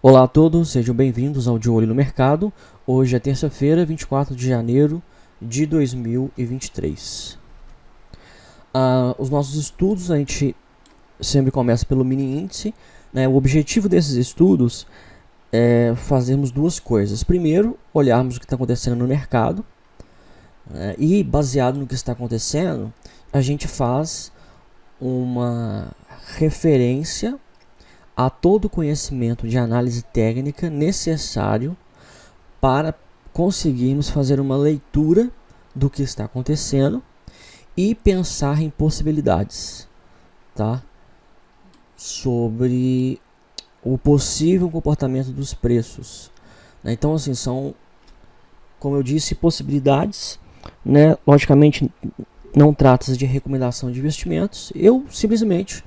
Olá a todos, sejam bem-vindos ao De Olho no Mercado. Hoje é terça-feira, 24 de janeiro de 2023. Os nossos estudos, a gente sempre começa pelo mini índice, né? O objetivo desses estudos é fazermos duas coisas. Primeiro, olharmos o que está acontecendo no mercado, né? E baseado no que está acontecendo, a gente faz uma referência a todo o conhecimento de análise técnica necessário para conseguirmos fazer uma leitura do que está acontecendo e pensar em possibilidades, tá? Sobre o possível comportamento dos preços, né? Então, assim, são, como eu disse, possibilidades, né? Logicamente, não trata-se de recomendação de investimentos. Eu simplesmente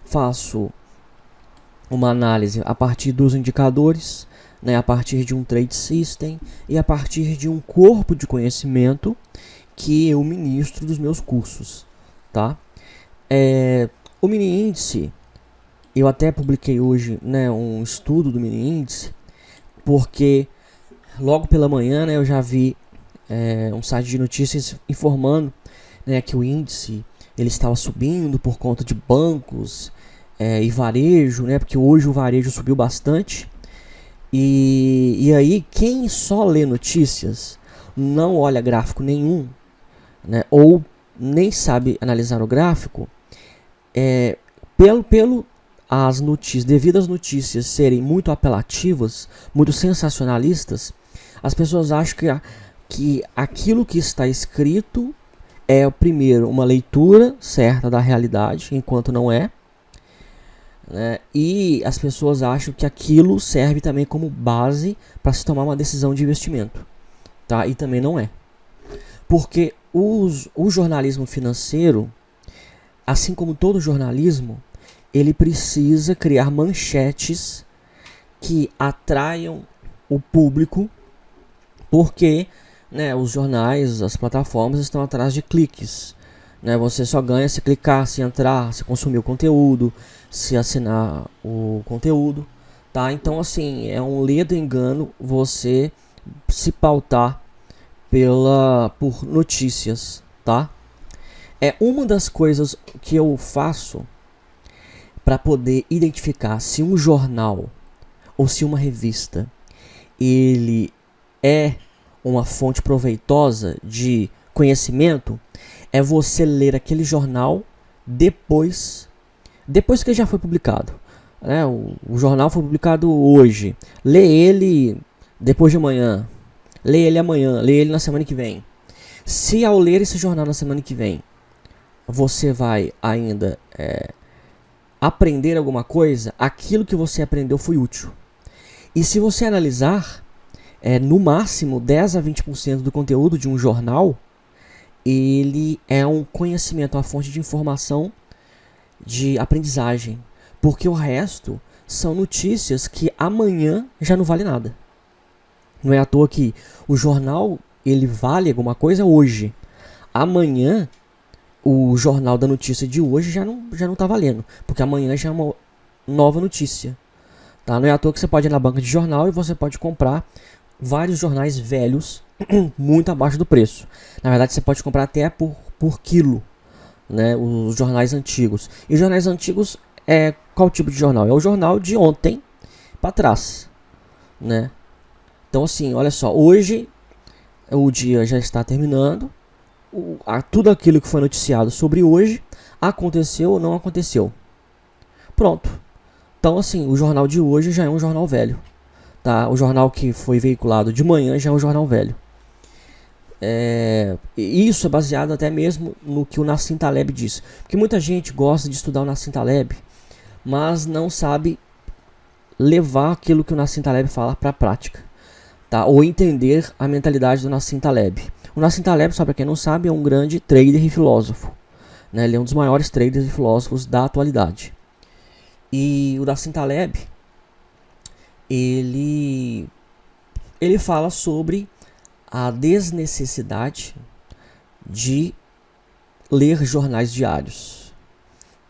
faço uma análise a partir dos indicadores, né, a partir de um trade system e a partir de um corpo de conhecimento que eu ministro dos meus cursos, tá? O mini índice, eu até publiquei hoje, né, um estudo do mini índice, porque logo pela manhã, né, eu já vi um site de notícias informando, né, que o índice ele estava subindo por conta de bancos e varejo, né? Porque hoje o varejo subiu bastante. E aí, quem só lê notícias, não olha gráfico nenhum, né? Ou nem sabe analisar o gráfico, pelo as notícias, devido às notícias serem muito apelativas, muito sensacionalistas, as pessoas acham que aquilo que está escrito é, primeiro, uma leitura certa da realidade, enquanto não é. Né? E as pessoas acham que aquilo serve também como base para se tomar uma decisão de investimento, tá? E também não é, porque o jornalismo financeiro, assim como todo jornalismo, ele precisa criar manchetes que atraiam o público, porque, né, os jornais, as plataformas estão atrás de cliques. Né, você só ganha se clicar, se entrar, se consumir o conteúdo, se assinar o conteúdo, tá? Então, assim, é um ledo engano você se pautar por notícias, tá? É uma das coisas que eu faço para poder identificar se um jornal ou se uma revista ele é uma fonte proveitosa de conhecimento, é você ler aquele jornal depois que ele já foi publicado, né? O jornal foi publicado hoje, lê ele depois de amanhã, lê ele amanhã, lê ele na semana que vem. Se ao ler esse jornal na semana que vem você vai ainda aprender alguma coisa, aquilo que você aprendeu foi útil. E se você analisar, no máximo 10 a 20% do conteúdo de um jornal, ele é um conhecimento, uma fonte de informação, de aprendizagem, porque o resto são notícias que amanhã já não vale nada. Não é à toa que o jornal ele vale alguma coisa hoje. Amanhã o jornal da notícia de hoje já não está valendo, porque amanhã já é uma nova notícia, tá? Não é à toa que você pode ir na banca de jornal e você pode comprar vários jornais velhos muito abaixo do preço. Na verdade, você pode comprar até por quilo, né, os jornais antigos. E os jornais antigos qual tipo de jornal? É o jornal de ontem para trás, né? Então, assim, olha só, hoje o dia já está terminando, tudo aquilo que foi noticiado sobre hoje aconteceu ou não aconteceu. Pronto. Então, assim, o jornal de hoje já é um jornal velho, tá? O jornal que foi veiculado de manhã já é um jornal velho. Isso é baseado até mesmo no que o Nassim Taleb diz, porque muita gente gosta de estudar o Nassim Taleb, mas não sabe levar aquilo que o Nassim Taleb fala para a prática, tá? Ou entender a mentalidade do Nassim Taleb. O Nassim Taleb, só para quem não sabe, é um grande trader e filósofo, né? Ele é um dos maiores traders e filósofos da atualidade. E o Nassim Taleb ele fala sobre a desnecessidade de ler jornais diários,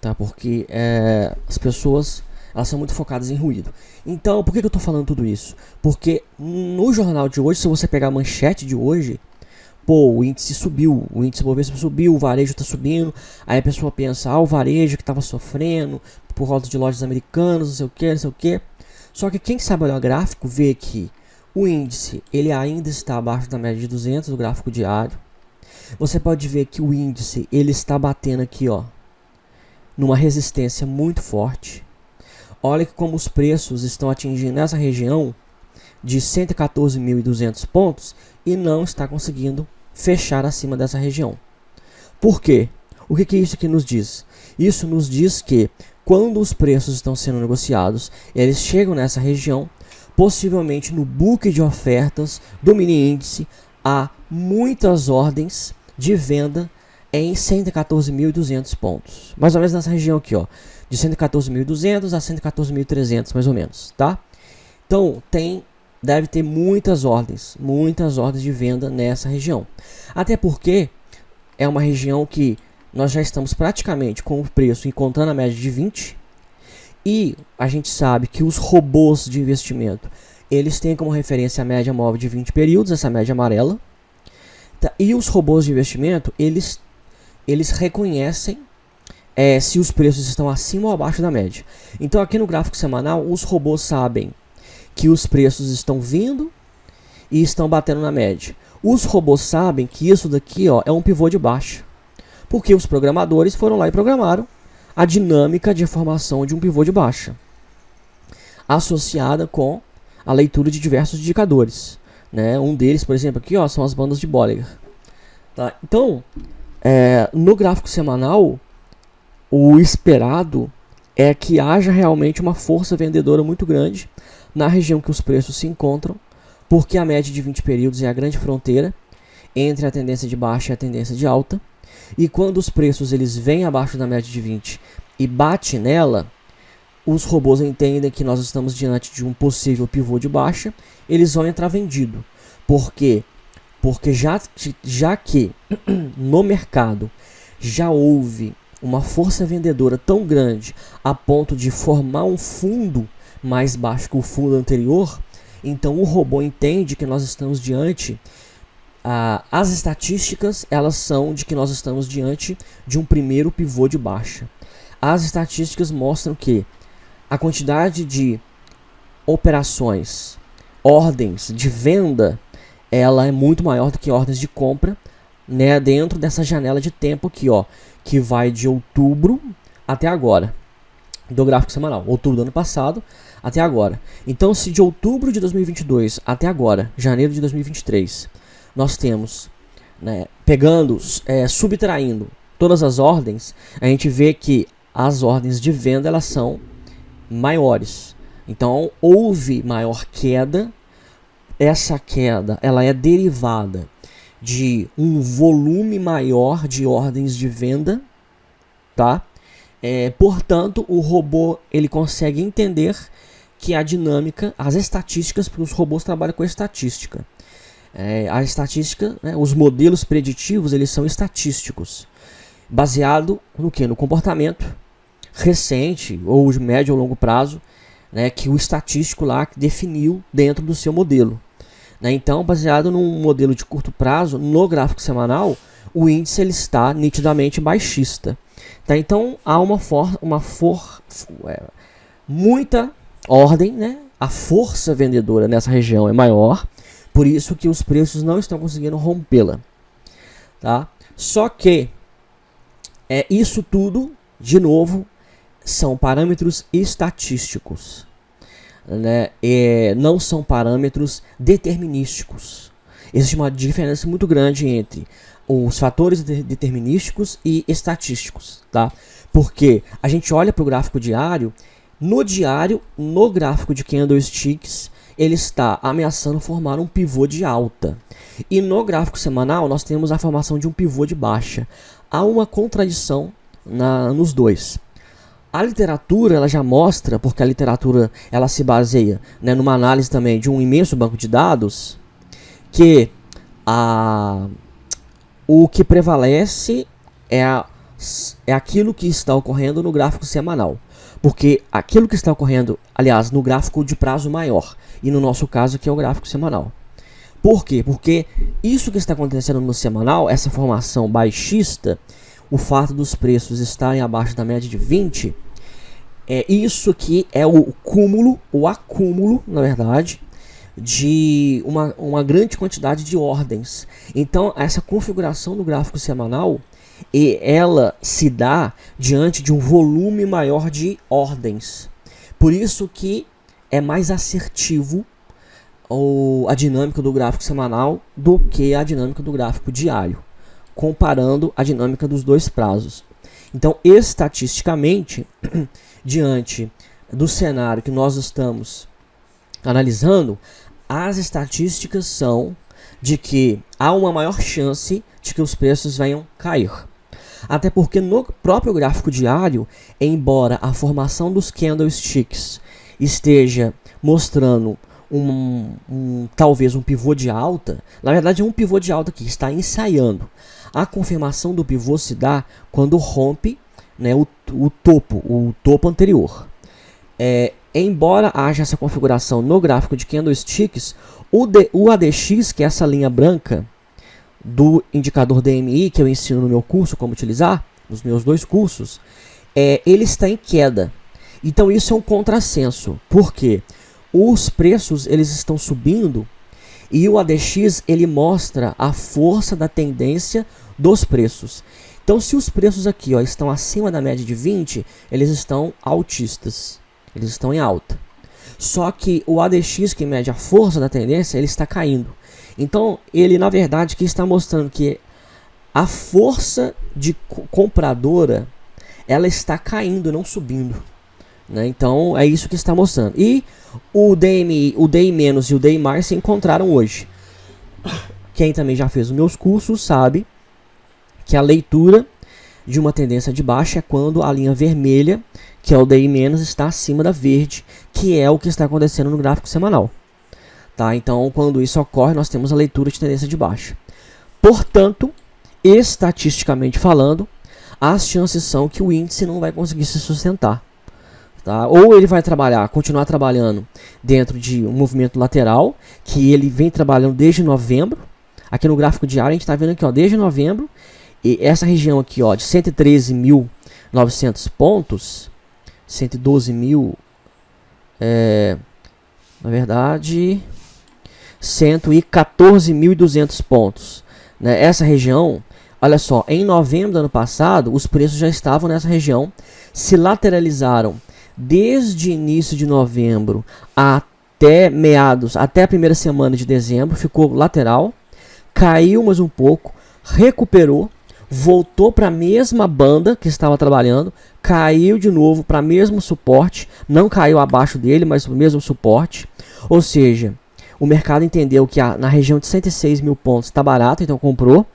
tá? Porque as pessoas Elas são muito focadas em ruído. Então, por que eu estou falando tudo isso? Porque no jornal de hoje, se você pegar a manchete de hoje, pô, o índice subiu, o índice Bovespa subiu, o varejo está subindo. Aí a pessoa pensa, o varejo que estava sofrendo por causa de lojas americanas, não sei o que, não sei o que. Só que quem sabe olhar o gráfico vê que o índice ele ainda está abaixo da média de 200 do gráfico diário. Você pode ver que o índice ele está batendo aqui, ó, numa resistência muito forte. Olha que como os preços estão atingindo essa região de 114.200 pontos e não está conseguindo fechar acima dessa região. Por quê? O que isso aqui nos diz? Isso nos diz que quando os preços estão sendo negociados, eles chegam nessa região, possivelmente no book de ofertas do mini índice, há muitas ordens de venda em 114.200 pontos. Mais ou menos nessa região aqui, ó, de 114.200 a 114.300, mais ou menos, tá? Então, deve ter muitas ordens de venda nessa região. Até porque é uma região que nós já estamos praticamente com o preço encontrando a média de 20. E a gente sabe que os robôs de investimento, eles têm como referência a média móvel de 20 períodos, essa média amarela. Tá? E os robôs de investimento, eles reconhecem se os preços estão acima ou abaixo da média. Então aqui no gráfico semanal, os robôs sabem que os preços estão vindo e estão batendo na média. Os robôs sabem que isso daqui, ó, é um pivô de baixa. Porque os programadores foram lá e programaram a dinâmica de formação de um pivô de baixa, associada com a leitura de diversos indicadores. Né? Um deles, por exemplo, aqui, ó, são as bandas de Bollinger. Tá? Então, no gráfico semanal, o esperado é que haja realmente uma força vendedora muito grande na região que os preços se encontram, porque a média de 20 períodos é a grande fronteira entre a tendência de baixa e a tendência de alta. E quando os preços eles vêm abaixo da média de 20 e bate nela, os robôs entendem que nós estamos diante de um possível pivô de baixa, eles vão entrar vendido. Por quê? Porque já que no mercado já houve uma força vendedora tão grande a ponto de formar um fundo mais baixo que o fundo anterior, então o robô entende que nós estamos diante, as estatísticas elas são de que nós estamos diante de um primeiro pivô de baixa. As estatísticas mostram que a quantidade de operações, ordens de venda, ela é muito maior do que ordens de compra, né, dentro dessa janela de tempo aqui, ó, que vai de outubro até agora, do gráfico semanal, outubro do ano passado até agora. Então, se de outubro de 2022 até agora, janeiro de 2023, nós temos, né, subtraindo todas as ordens, a gente vê que as ordens de venda elas são maiores. Então, houve maior queda. Essa queda ela é derivada de um volume maior de ordens de venda, tá? Portanto, o robô ele consegue entender que a dinâmica, as estatísticas, porque os robôs trabalham com estatística. A estatística, né, os modelos preditivos, eles são estatísticos, baseado no que? No comportamento recente ou de médio ou longo prazo, né, que o estatístico lá definiu dentro do seu modelo. Né? Então, baseado num modelo de curto prazo, no gráfico semanal, o índice ele está nitidamente baixista. Tá? Então, há muita ordem, né? A força vendedora nessa região é maior, por isso que os preços não estão conseguindo rompê-la. Tá? Só que isso tudo, de novo, são parâmetros estatísticos, né? Não são parâmetros determinísticos. Existe uma diferença muito grande entre os fatores determinísticos e estatísticos, tá? Porque a gente olha para o gráfico diário, no gráfico de candlesticks, ele está ameaçando formar um pivô de alta. E no gráfico semanal, nós temos a formação de um pivô de baixa. Há uma contradição nos dois. A literatura ela já mostra, porque a literatura ela se baseia, né, numa análise também de um imenso banco de dados, que o que prevalece é aquilo que está ocorrendo no gráfico semanal. Porque aquilo que está ocorrendo, aliás, no gráfico de prazo maior, e no nosso caso aqui é o gráfico semanal. Por quê? Porque isso que está acontecendo no semanal, essa formação baixista, o fato dos preços estarem abaixo da média de 20, isso que é o cúmulo, o acúmulo, na verdade, de uma grande quantidade de ordens. Então, essa configuração do gráfico semanal, ela se dá diante de um volume maior de ordens. Por isso que é mais assertivo a dinâmica do gráfico semanal do que a dinâmica do gráfico diário, comparando a dinâmica dos dois prazos. Então, estatisticamente, diante do cenário que nós estamos analisando, as estatísticas são de que há uma maior chance de que os preços venham cair. Até porque no próprio gráfico diário, embora a formação dos candlesticks esteja mostrando talvez um pivô de alta, na verdade é um pivô de alta que está ensaiando. A confirmação do pivô se dá quando rompe, né, o topo anterior. Embora haja essa configuração no gráfico de candlesticks, o ADX, que é essa linha branca do indicador DMI, que eu ensino no meu curso como utilizar, nos meus dois cursos, ele está em queda. Então isso é um contrassenso. Por quê? Os preços eles estão subindo e o ADX ele mostra a força da tendência dos preços. Então, se os preços aqui estão acima da média de 20, eles estão altistas, eles estão em alta. Só que o ADX, que mede a força da tendência, ele está caindo. Então, ele na verdade que está mostrando que a força de compradora ela está caindo, não subindo. Né? Então, é isso que está mostrando. E o DMI, o DI- e o DI- se encontraram hoje. Quem também já fez os meus cursos sabe que a leitura de uma tendência de baixa é quando a linha vermelha, que é o DI-, está acima da verde, que é o que está acontecendo no gráfico semanal. Tá? Então, quando isso ocorre, nós temos a leitura de tendência de baixa. Portanto, estatisticamente falando, as chances são que o índice não vai conseguir se sustentar. Tá? Ou ele vai continuar trabalhando dentro de um movimento lateral, que ele vem trabalhando desde novembro. Aqui no gráfico diário a gente está vendo aqui, desde novembro, e essa região aqui, de 113.900 pontos, 112.000, na verdade, 114.200 pontos. Né? Essa região, olha só, em novembro do ano passado, os preços já estavam nessa região, se lateralizaram desde início de novembro até a primeira semana de dezembro, ficou lateral, caiu mais um pouco, recuperou, voltou para a mesma banda que estava trabalhando, caiu de novo para o mesmo suporte, não caiu abaixo dele, mas o mesmo suporte. Ou seja, o mercado entendeu que na região de 106 mil pontos está barato, então comprou,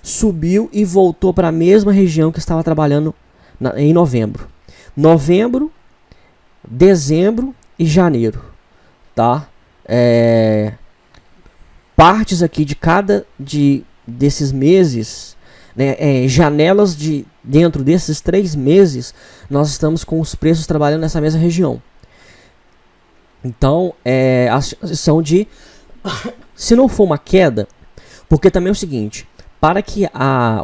subiu e voltou para a mesma região que estava trabalhando em novembro. Novembro, dezembro e janeiro, tá? Partes aqui de cada desses meses, né, janelas dentro desses 3 meses, nós estamos com os preços trabalhando nessa mesma região. Então, as chances são de, se não for uma queda, porque também é o seguinte, para que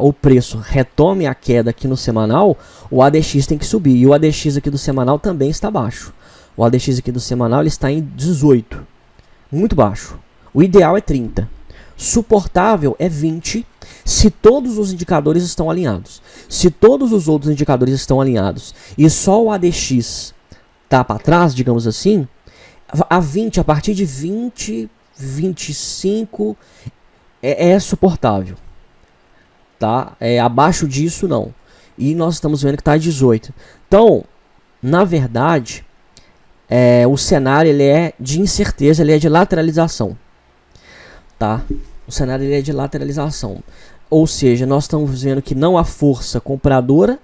o preço retome a queda aqui no semanal, o ADX tem que subir, e o ADX aqui do semanal também está baixo. O ADX aqui do semanal ele está em 18, muito baixo. O ideal é 30. Suportável é 20 se todos os indicadores estão alinhados. Se todos os outros indicadores estão alinhados e só o ADX está para trás, digamos assim, a partir de 20, 25 é suportável. Tá? Abaixo disso não. E nós estamos vendo que está a 18. Então, na verdade, o cenário ele é de incerteza, ele é de lateralização. Tá? O cenário ele é de lateralização. Ou seja, nós estamos vendo que não há força compradora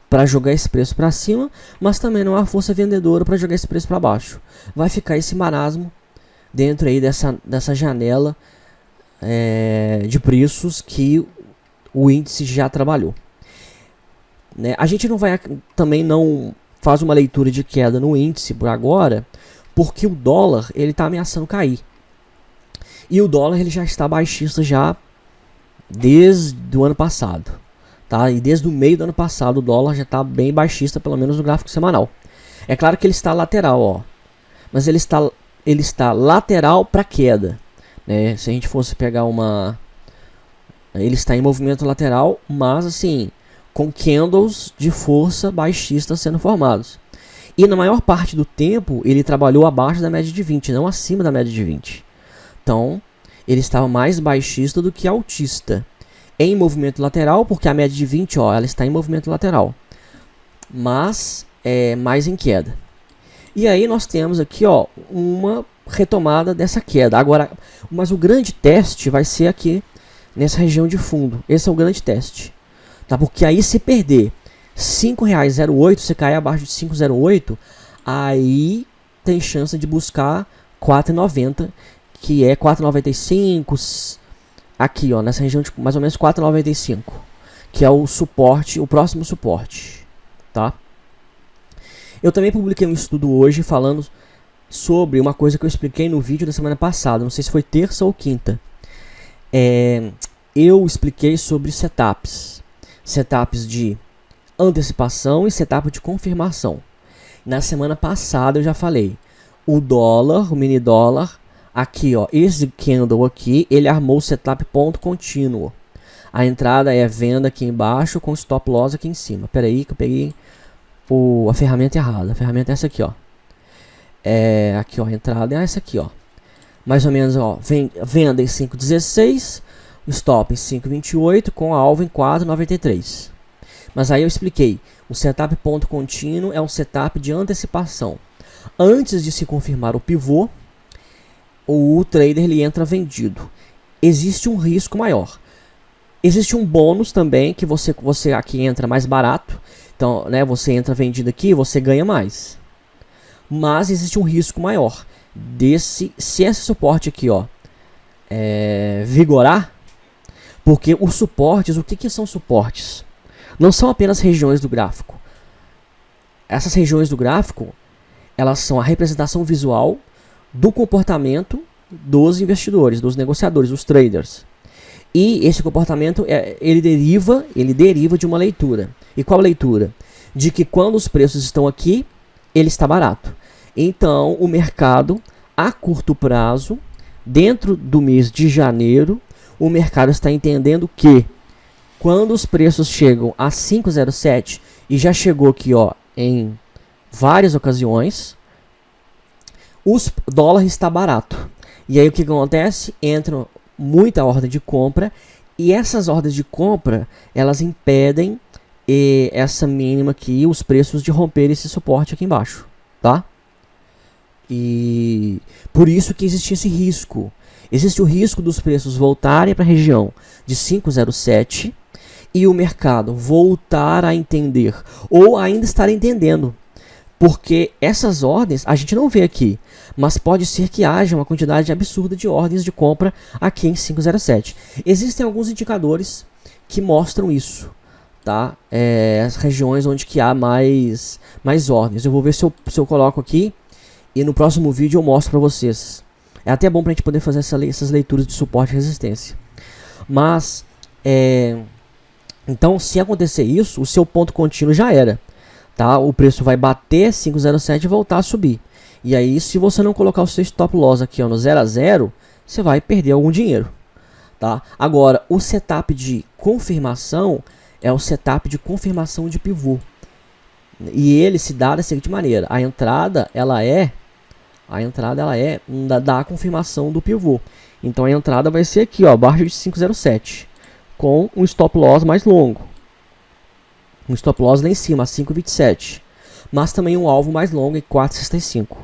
para jogar esse preço para cima, mas também não há força vendedora para jogar esse preço para baixo. Vai ficar esse marasmo dentro aí dessa janela de preços que o índice já trabalhou. Né? A gente não vai também não faz uma leitura de queda no índice por agora, porque o dólar ele está ameaçando cair. E o dólar ele já está baixista já desde o ano passado. Tá? E desde o meio do ano passado o dólar já está bem baixista, pelo menos no gráfico semanal. É claro que ele está lateral, ó, mas ele está lateral para queda. Né? Se a gente fosse pegar uma... Ele está em movimento lateral, mas assim, com candles de força baixista sendo formados. E na maior parte do tempo ele trabalhou abaixo da média de 20, não acima da média de 20. Então, ele estava mais baixista do que altista. Em movimento lateral, porque a média de 20, ó, ela está em movimento lateral. Mas é mais em queda. E aí nós temos aqui, ó, uma retomada dessa queda. Agora, mas o grande teste vai ser aqui nessa região de fundo. Esse é o grande teste. Tá? Porque aí se perder R$5,08, você cair abaixo de 5,08, aí tem chance de buscar 4,90, que é 4,95, aqui ó, nessa região de mais ou menos 4,95, que é o suporte, o próximo suporte, tá? Eu também publiquei um estudo hoje falando sobre uma coisa que eu expliquei no vídeo da semana passada, não sei se foi terça ou quinta. Eu expliquei sobre setups de antecipação e setup de confirmação. Na semana passada eu já falei, o dólar, o mini dólar, aqui ó, esse candle aqui, ele armou o setup ponto contínuo. A entrada é venda aqui embaixo com stop loss aqui em cima. Pera aí que eu peguei a ferramenta errada. A ferramenta é essa aqui, ó. Aqui ó, a entrada é essa aqui, ó. Mais ou menos, ó, venda em 5,16, o stop em 5,28 com a alvo em 4,93. Mas aí eu expliquei, o setup ponto contínuo é um setup de antecipação. Antes de se confirmar o pivô, o trader ele entra vendido. Existe um risco maior. Existe um bônus também, que você aqui entra mais barato. Então, né, você entra vendido aqui, você ganha mais. Mas existe um risco maior. Se esse suporte aqui, ó, vigorar, porque os suportes, o que são suportes? Não são apenas regiões do gráfico. Essas regiões do gráfico, elas são a representação visual do comportamento dos investidores, dos negociadores, dos traders. E esse comportamento, ele deriva de uma leitura. E qual leitura? De que quando os preços estão aqui, ele está barato. Então, o mercado, a curto prazo, dentro do mês de janeiro, o mercado está entendendo que quando os preços chegam a 5,07 e já chegou aqui ó, em várias ocasiões, o dólar está barato. E aí o que acontece? Entra muita ordem de compra e essas ordens de compra elas impedem essa mínima aqui, os preços de romper esse suporte aqui embaixo, tá? E por isso que existe esse risco. Existe o risco dos preços voltarem para a região de 5,07 e o mercado voltar a entender ou ainda estar entendendo. Porque essas ordens a gente não vê aqui, mas pode ser que haja uma quantidade absurda de ordens de compra aqui em 5,07. Existem alguns indicadores que mostram isso, tá? As regiões onde que há mais ordens. Eu vou ver se eu coloco aqui e no próximo vídeo eu mostro para vocês. É até bom para a gente poder fazer essas leituras de suporte e resistência. Mas, então se acontecer isso, o seu ponto contínuo já era. Tá? O preço vai bater 5,07 e voltar a subir. E aí, se você não colocar o seu stop loss aqui ó, no 0 a 0, você vai perder algum dinheiro. Tá? Agora, o setup de confirmação é o setup de confirmação de pivô. E ele se dá da seguinte maneira: a entrada ela é da confirmação do pivô. Então a entrada vai ser aqui, ó, abaixo de 5,07, com um stop loss mais longo. Um stop loss lá em cima, 5,27. Mas também um alvo mais longo em 4,65.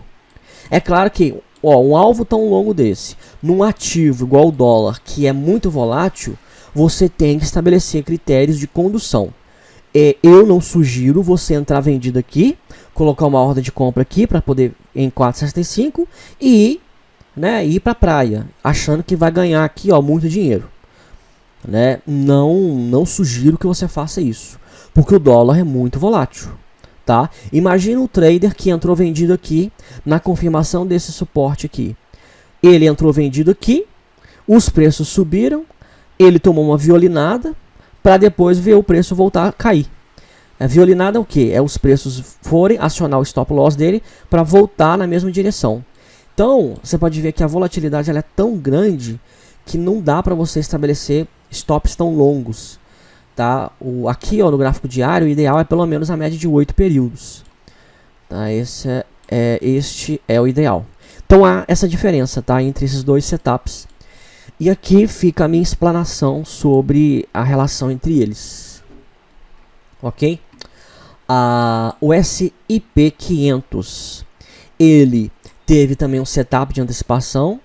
É claro que um alvo tão longo desse, num ativo igual o dólar, que é muito volátil, você tem que estabelecer critérios de condução. Eu não sugiro você entrar vendido aqui, colocar uma ordem de compra aqui para poder em 4,65 e ir para a praia, achando que vai ganhar aqui ó, muito dinheiro. Não sugiro que você faça isso. Porque o dólar é muito volátil, tá? Imagina o trader que entrou vendido aqui na confirmação desse suporte aqui. Ele entrou vendido aqui, os preços subiram, ele tomou uma violinada para depois ver o preço voltar a cair. A violinada é o que? É os preços forem acionar o stop loss dele para voltar na mesma direção. Então, você pode ver que a volatilidade ela é tão grande que não dá para você estabelecer stops tão longos. Tá? Aqui ó, no gráfico diário, o ideal é pelo menos a média de 8 períodos. Tá? Este é o ideal. Então há essa diferença, tá, entre esses dois setups. E aqui fica a minha explanação sobre a relação entre eles. Ok? O S&P 500, ele teve também um setup de antecipação.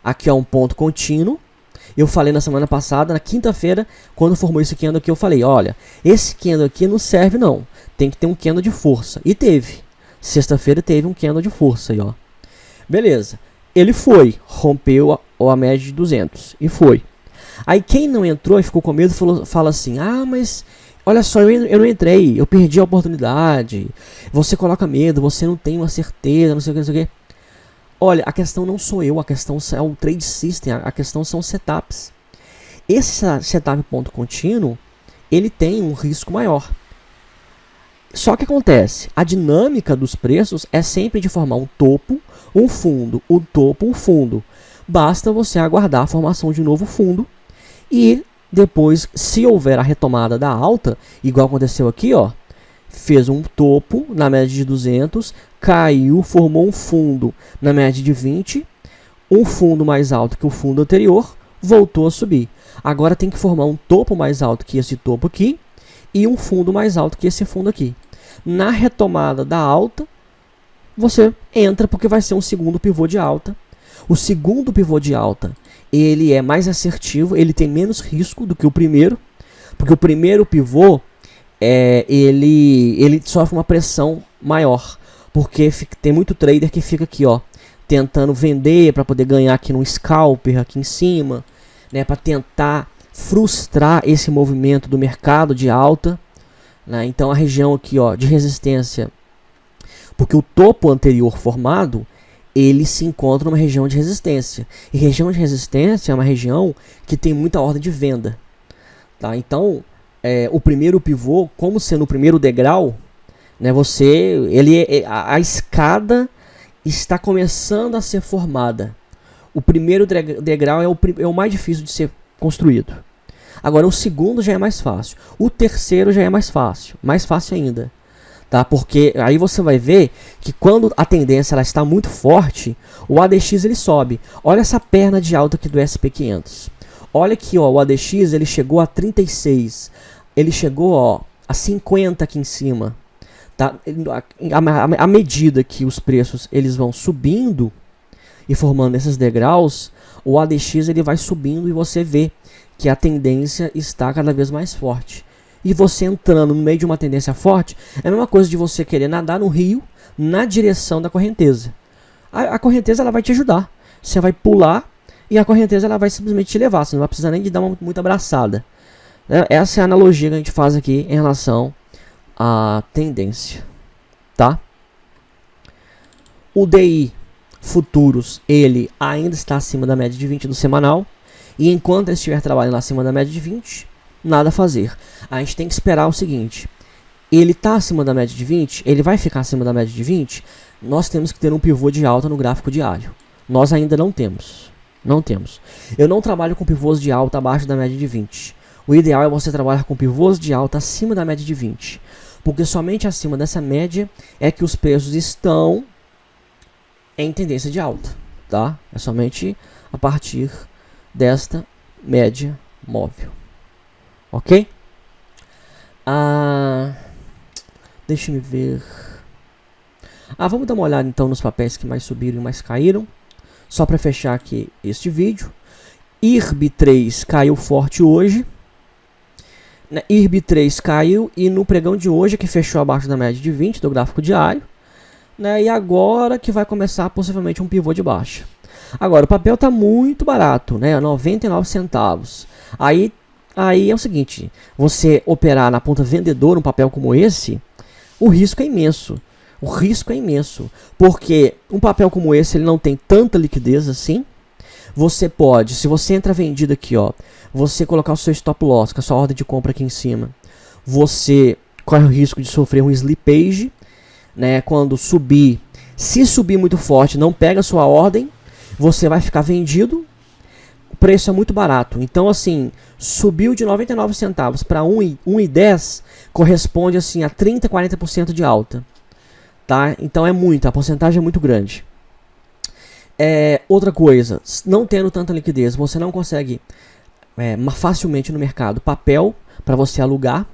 Aqui é um ponto contínuo. Eu falei na semana passada, na quinta-feira, quando formou esse candle aqui, eu falei, olha, esse candle aqui não serve não, tem que ter um candle de força. E teve. Sexta-feira teve um candle de força aí, ó. Beleza. Ele foi, rompeu a média de 200 e foi. Aí quem não entrou e ficou com medo fala assim, mas olha só, eu não entrei, eu perdi a oportunidade. Você coloca medo, você não tem uma certeza, não sei o que, não sei o que. Olha, a questão não sou eu, a questão é o trade system, a questão são os setups. Esse setup ponto contínuo, ele tem um risco maior. Só que acontece, a dinâmica dos preços é sempre de formar um topo, um fundo, um topo, um fundo. Basta você aguardar a formação de um novo fundo e depois, se houver a retomada da alta, igual aconteceu aqui, ó, fez um topo na média de 200, caiu, formou um fundo na média de 20, um fundo mais alto que o fundo anterior, voltou a subir. Agora tem que formar um topo mais alto que esse topo aqui e um fundo mais alto que esse fundo aqui. Na retomada da alta, você entra porque vai ser um segundo pivô de alta. O segundo pivô de alta, ele é mais assertivo, ele tem menos risco do que o primeiro, porque o primeiro pivô ele sofre uma pressão maior, porque tem muito trader que fica aqui, ó, tentando vender para poder ganhar aqui no scalper aqui em cima, né, para tentar frustrar esse movimento do mercado de alta, né? Então a região aqui, ó, de resistência, porque o topo anterior formado, ele se encontra numa região de resistência, e região de resistência é uma região que tem muita ordem de venda, tá? Então o primeiro pivô, como sendo o primeiro degrau, né, a escada está começando a ser formada. O primeiro degrau é o mais difícil de ser construído. Agora o segundo já é mais fácil. O terceiro já é mais fácil ainda. Tá? Porque aí você vai ver que quando a tendência ela está muito forte, o ADX ele sobe. Olha essa perna de alta aqui do SP 500. Olha aqui, ó, o ADX ele chegou a 36. Ele chegou, ó, a 50 aqui em cima. Tá? À medida que os preços eles vão subindo e formando esses degraus, o ADX ele vai subindo e você vê que a tendência está cada vez mais forte. E você entrando no meio de uma tendência forte, é a mesma coisa de você querer nadar no rio na direção da correnteza. A correnteza ela vai te ajudar. Você vai pular e a correnteza ela vai simplesmente te levar. Você não vai precisar nem de dar muita abraçada. Essa é a analogia que a gente faz aqui em relação à tendência. Tá? O DI futuros, ele ainda está acima da média de 20 do semanal. E enquanto ele estiver trabalhando acima da média de 20, nada a fazer. A gente tem que esperar o seguinte. Ele está acima da média de 20, ele vai ficar acima da média de 20, nós temos que ter um pivô de alta no gráfico diário. Nós ainda não temos. Não temos. Eu não trabalho com pivôs de alta abaixo da média de 20. O ideal é você trabalhar com pivôs de alta acima da média de 20. Porque somente acima dessa média é que os preços estão em tendência de alta. Tá? É somente a partir desta média móvel. Ok? Deixa eu ver. Vamos dar uma olhada então nos papéis que mais subiram e mais caíram. Só para fechar aqui este vídeo. IRB3 caiu forte hoje. IRB3 caiu e no pregão de hoje que fechou abaixo da média de 20 do gráfico diário. Né, e agora que vai começar possivelmente um pivô de baixa. Agora o papel está muito barato, né, 99 centavos. Aí é o seguinte, você operar na ponta vendedora um papel como esse, o risco é imenso. O risco é imenso, porque um papel como esse ele não tem tanta liquidez assim. Você pode, se você entra vendido aqui, ó, você colocar o seu stop loss, com a sua ordem de compra aqui em cima, você corre o risco de sofrer um slippage, né? Quando subir, se subir muito forte, não pega a sua ordem, você vai ficar vendido. O preço é muito barato. Então, assim, subiu de 99 centavos para 1,10 corresponde assim a 30, 40% de alta, tá? Então é muito, a porcentagem é muito grande. Outra coisa, não tendo tanta liquidez, você não consegue facilmente no mercado papel para você alugar.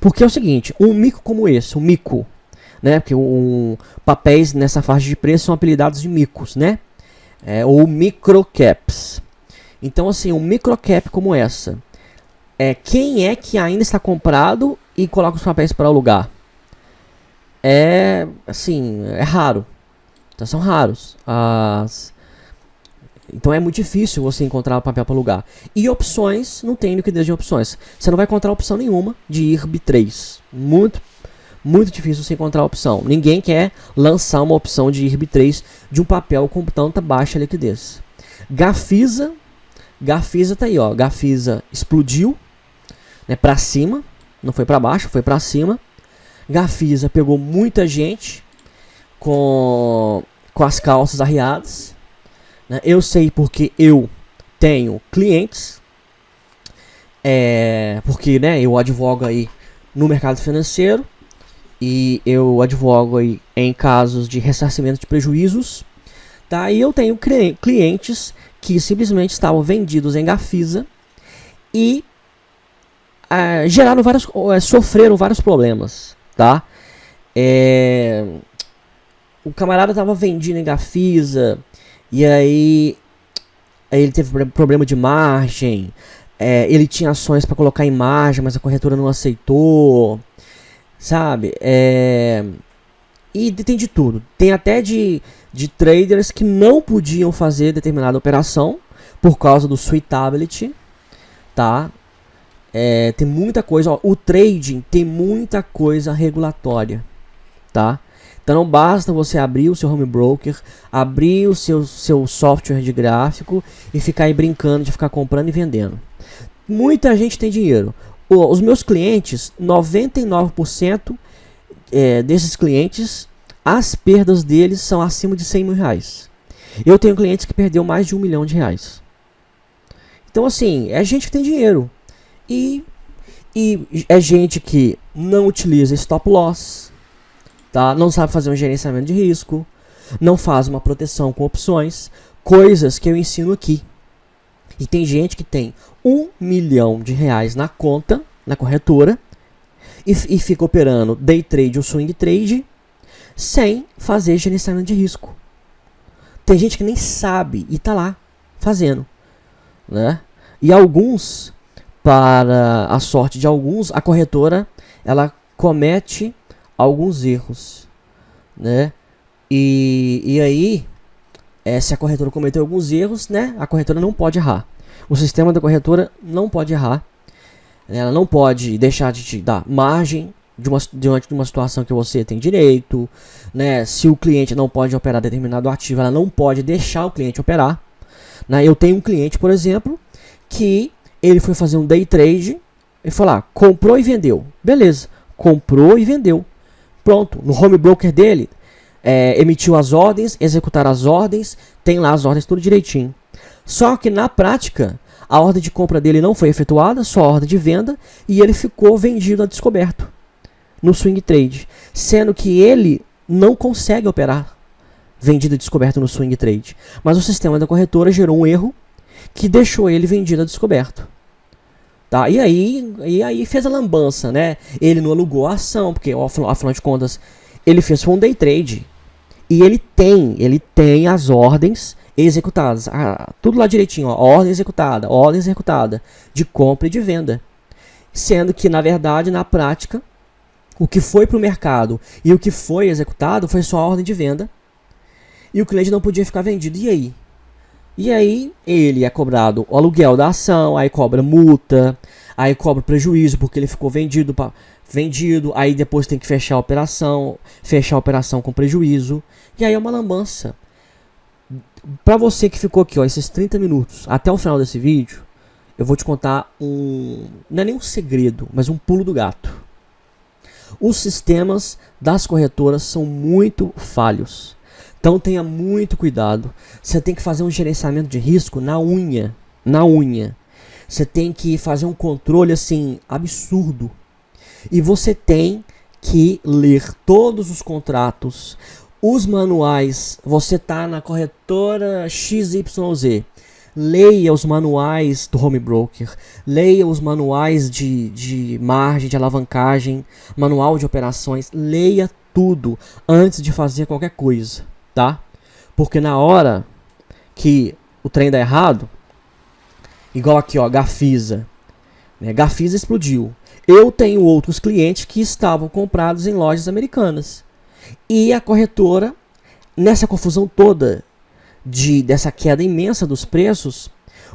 Porque é o seguinte, um mico como esse, um mico, né? Porque papéis nessa faixa de preço são apelidados de micos, né? Ou microcaps. Então, assim, um microcap como essa, quem é que ainda está comprado e coloca os papéis para alugar? Assim, é raro. Então, são raros. Então é muito difícil você encontrar papel para alugar. E opções, não tem liquidez de opções. Você não vai encontrar opção nenhuma de IRB3. Muito difícil você encontrar opção. Ninguém quer lançar uma opção de IRB3 de um papel com tanta baixa liquidez. Gafisa tá aí, ó. Gafisa explodiu, né, para cima, não foi para baixo, foi para cima. Gafisa pegou muita gente com as calças arriadas, né? Eu sei porque eu tenho clientes, porque, né, eu advogo aí no mercado financeiro e eu advogo aí em casos de ressarcimento de prejuízos, tá? E eu tenho clientes que simplesmente estavam vendidos em Gafisa e sofreram vários problemas, tá? O camarada estava vendido em Gafisa e aí ele teve problema de margem, ele tinha ações para colocar em margem, mas a corretora não aceitou, sabe? E tem de tudo. Tem até de traders que não podiam fazer determinada operação por causa do suitability, tá? Tem muita coisa, ó, o trading tem muita coisa regulatória, tá? Então não basta você abrir o seu home broker, abrir o seu software de gráfico e ficar aí brincando de ficar comprando e vendendo. Muita gente tem dinheiro. Os meus clientes, 99% desses clientes, as perdas deles são acima de 100 mil reais. Eu tenho clientes que perdeu mais de 1 milhão de reais. Então, assim, é gente que tem dinheiro. E é gente que não utiliza stop loss, tá? Não sabe fazer um gerenciamento de risco, não faz uma proteção com opções, coisas que eu ensino aqui. E tem gente que tem 1 milhão de reais na conta, na corretora, e fica operando day trade ou swing trade sem fazer gerenciamento de risco. Tem gente que nem sabe e tá lá fazendo, né? E alguns, para a sorte de alguns, a corretora ela comete alguns erros, né? E aí, se a corretora cometeu alguns erros, né? A corretora não pode errar. O sistema da corretora não pode errar. Ela não pode deixar de te dar margem diante de uma situação que você tem direito, né? Se o cliente não pode operar determinado ativo, ela não pode deixar o cliente operar, né? Eu tenho um cliente, por exemplo, que ele foi fazer um day trade e falou lá, comprou e vendeu. Beleza, comprou e vendeu. Pronto, no home broker dele, emitiu as ordens, executaram as ordens, tem lá as ordens tudo direitinho. Só que na prática, a ordem de compra dele não foi efetuada, só a ordem de venda, e ele ficou vendido a descoberto no swing trade, sendo que ele não consegue operar vendido a descoberto no swing trade. Mas o sistema da corretora gerou um erro que deixou ele vendido a descoberto. Tá? E aí fez a lambança, né? Ele não alugou a ação, porque afinal de contas ele fez um day trade. E ele tem as ordens executadas. Tudo lá direitinho, ó, ordem executada de compra e de venda. Sendo que, na verdade, na prática, o que foi para o mercado e o que foi executado foi só a ordem de venda. E o cliente não podia ficar vendido. E aí? E aí ele é cobrado o aluguel da ação, aí cobra multa, aí cobra prejuízo porque ele ficou vendido, vendido, aí depois tem que fechar a operação com prejuízo, e aí é uma lambança. Pra você que ficou aqui, ó, esses 30 minutos até o final desse vídeo, eu vou te contar não é nem um segredo, mas um pulo do gato. Os sistemas das corretoras são muito falhos, então tenha muito cuidado. Você tem que fazer um gerenciamento de risco na unha, Você tem que fazer um controle assim absurdo. E você tem que ler todos os contratos, os manuais. Você está na corretora XYZ. Leia os manuais do home broker, leia os manuais de margem, de alavancagem, manual de operações, leia tudo antes de fazer qualquer coisa, tá? Porque na hora que o trem dá errado, igual aqui, ó, Gafisa, né? Gafisa explodiu. Eu tenho outros clientes que estavam comprados em lojas americanas. E a corretora, nessa confusão toda, dessa queda imensa dos preços,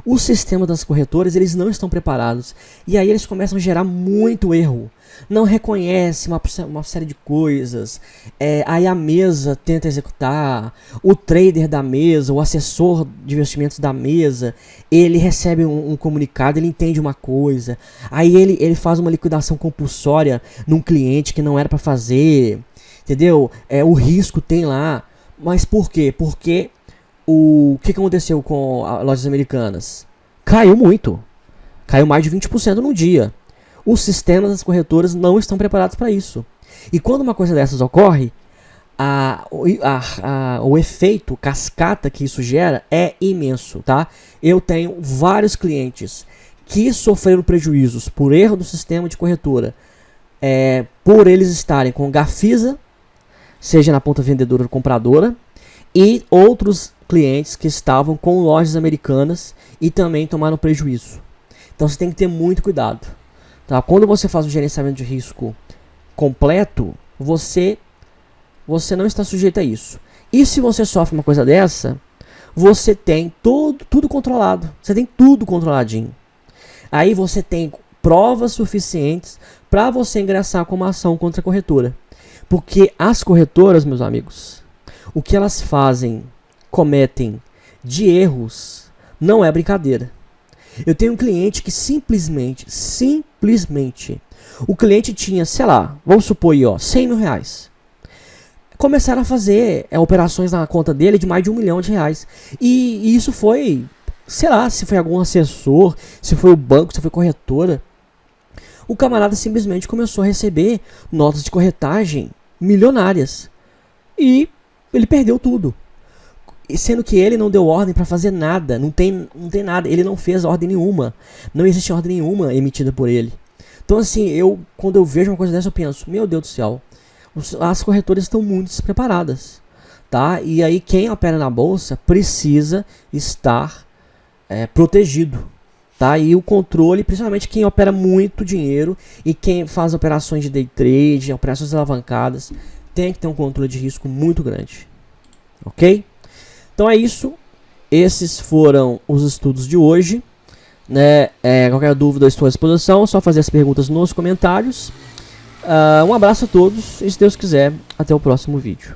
o sistema das corretoras, eles não estão preparados. E aí eles começam a gerar muito erro. Não reconhece uma série de coisas. Aí a mesa tenta executar. O trader da mesa, o assessor de investimentos da mesa, ele recebe um comunicado, ele entende uma coisa. Aí ele faz uma liquidação compulsória num cliente que não era para fazer. Entendeu? O risco tem lá. Mas por quê? Porque o que aconteceu com as lojas americanas? Caiu muito. Caiu mais de 20% no dia. Os sistemas das corretoras não estão preparados para isso. E quando uma coisa dessas ocorre, o efeito cascata que isso gera é imenso, tá? Eu tenho vários clientes que sofreram prejuízos por erro do sistema de corretora, por eles estarem com Gafisa, seja na ponta vendedora ou compradora, e outros clientes que estavam com lojas americanas e também tomaram prejuízo. Então você tem que ter muito cuidado, tá? Quando você faz o gerenciamento de risco completo, você não está sujeito a isso. E se você sofre uma coisa dessa, você tem tudo controlado. Você tem tudo controladinho. Aí você tem provas suficientes para você ingressar com uma ação contra a corretora. Porque as corretoras, meus amigos, o que elas cometem de erros não é brincadeira. Eu tenho um cliente que simplesmente, o cliente tinha, sei lá, vamos supor aí, ó, 100 mil reais. Começaram a fazer operações na conta dele de mais de R$1 milhão. E isso foi, sei lá, se foi algum assessor, se foi o banco, se foi corretora. O camarada simplesmente começou a receber notas de corretagem milionárias. E ele perdeu tudo. Sendo que ele não deu ordem para fazer nada. Não tem nada. Ele não fez ordem nenhuma. Não existe ordem nenhuma emitida por ele. Então assim, quando eu vejo uma coisa dessa, eu penso, meu Deus do céu, as corretoras estão muito despreparadas, tá? E aí quem opera na bolsa precisa estar protegido, tá? E o controle, principalmente quem opera muito dinheiro e quem faz operações de day trade, operações alavancadas, tem que ter um controle de risco muito grande, ok? Então é isso. Esses foram os estudos de hoje, né? Qualquer dúvida eu estou à disposição, é só fazer as perguntas nos comentários. Um abraço a todos e, se Deus quiser, até o próximo vídeo.